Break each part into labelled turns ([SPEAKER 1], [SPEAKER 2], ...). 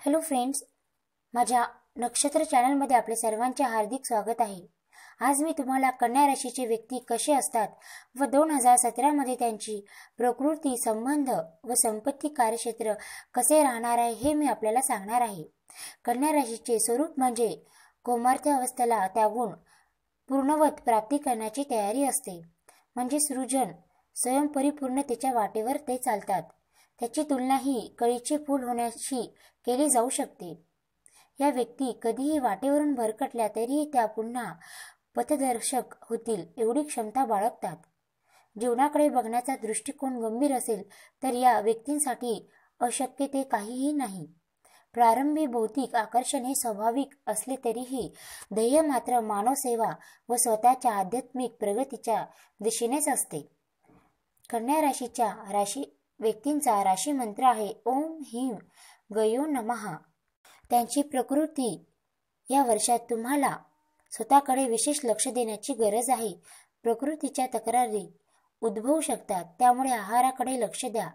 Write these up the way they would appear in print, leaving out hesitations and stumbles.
[SPEAKER 1] Hello friends, माझ्या नक्षत्र चॅनलमध्ये आपले सर्वांचे हार्दिक स्वागत आहे। आज मी तुम्हाला कन्या राशीचे व्यक्ती कसे असतात व 2017 मध्ये त्यांची प्रकृती, संबंध व संपत्ती, कार्यक्षेत्र कसे राहणार आहे हे मी आपल्याला सांगणार आहे। कन्या राशीचे स्वरूप म्हणजे कौमार्य अवस्थेला त्यागून पूर्णवत प्राप्ती करण्याची तयारी असते, म्हणजे सृजन स्वयंपरिपूर्णतेच्या वाटेवर ते चालतात। त्याची तुलना ही कळीचे फूल होण्याशी केली जाऊ शकते। या व्यक्ती कधीही वाटेवरून भरकटल्या तरीही त्या पुन्हा पथदर्शक होतील एवढी क्षमता बाळगतात। जीवनाकडे बघण्याचा दृष्टिकोन गंभीर असेल तर या व्यक्तींसाठी अशक्य ते काहीही नाही। प्रारंभी भौतिक आकर्षण हे स्वाभाविक असले तरीही ध्येय मात्र मानव सेवा व स्वतःच्या आध्यात्मिक प्रगतीच्या दिशेनेच असते। कन्या राशीच्या व्यक्तींचा राशी मंत्र आहे ओम ह्रीं गयो नमः। त्यांची प्रकृती या वर्षात तुम्हाला स्वतःकडे विशेष लक्ष देण्याची गरज आहे। प्रकृतीच्या तक्रारी उद्भवू शकतात, त्यामुळे आहाराकडे लक्ष द्या।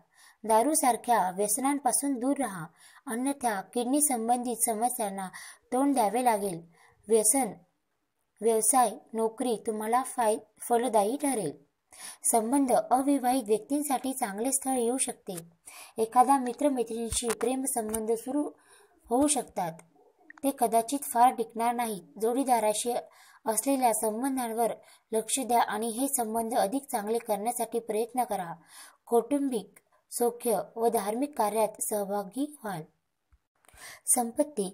[SPEAKER 1] दारू सारख्या व्यसनांपासून दूर राहा, अन्यथा किडनी संबंधित समस्यांना तोंड द्यावे लागेल। व्यसन, व्यवसाय, नोकरी तुम्हाला फलदायी ठरेल। संबंध, अविवाहित व्यक्तींसाठी चांगले स्थळ येऊ शकते। एखादा मित्रमैत्रिणींशी प्रेम संबंध सुरू होऊ शकतात, ते कदाचित फार टिकणार नाहीत। जोडीदाराशी असलेल्या संबंधांवर लक्ष द्या आणि हे संबंध अधिक चांगले करण्यासाठी प्रयत्न करा। कौटुंबिक सौख्य व धार्मिक कार्यात सहभागी व्हाल। संपत्ती,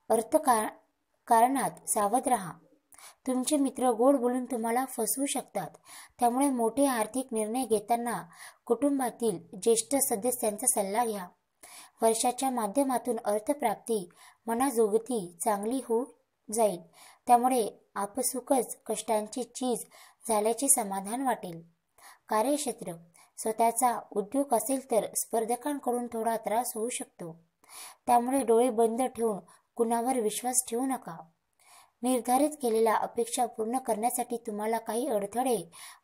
[SPEAKER 1] अर्थकारणात सावध राहा। तुमचे मित्र गोड बोलून तुम्हाला फसवू शकतात, त्यामुळे मोठे आर्थिक निर्णय घेताना कुटुंबातील ज्येष्ठ सदस्यांचा सल्ला घ्या। वर्षाच्या माध्यमातून अर्थप्राप्ती मनाजोगती चांगली होऊ जाईल, त्यामुळे आपसुकच कष्टांची चीज झाल्याचे समाधान वाटेल। कार्यक्षेत्र, स्वतःचा उद्योग असेल तर स्पर्धकांकडून थोडा त्रास होऊ शकतो, त्यामुळे डोळे बंद ठेवून कुणावर विश्वास ठेवू नका। निर्धारित केलेल्या अपेक्षा पूर्ण करण्यासाठी तुम्हाला काही अडथळे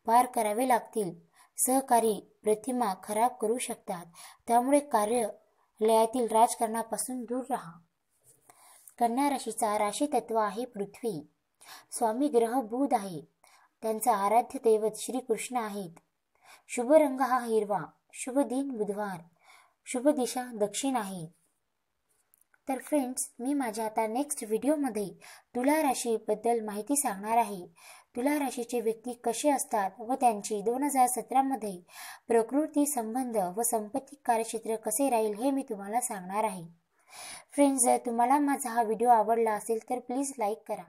[SPEAKER 1] पार करावे लागतील। सहकारी प्रतिमा खराब करू शकतात, त्यामुळे कार्यालयातील राजकारणापासून दूर राहा। कन्या राशीचा राशी तत्व आहे पृथ्वी। स्वामी ग्रह बुध आहे। त्यांचा आराध्य दैवत श्री कृष्ण आहेत। शुभ रंग हा हिरवा। शुभ दिन बुधवार। शुभ दिशा दक्षिण आहे। तर फ्रेंड्स, मी माझ्या आता नेक्स्ट व्हिडिओमध्ये तुला राशीबद्दल माहिती सांगणार आहे। तुला राशीचे व्यक्ती कसे असतात व त्यांची 2017 मध्ये प्रकृती, संबंध व संपत्ती, कार्यक्षेत्र कसे राहील हे मी तुम्हाला सांगणार आहे। फ्रेंड्स, जर तुम्हाला माझा हा व्हिडिओ आवडला असेल तर प्लीज लाईक करा।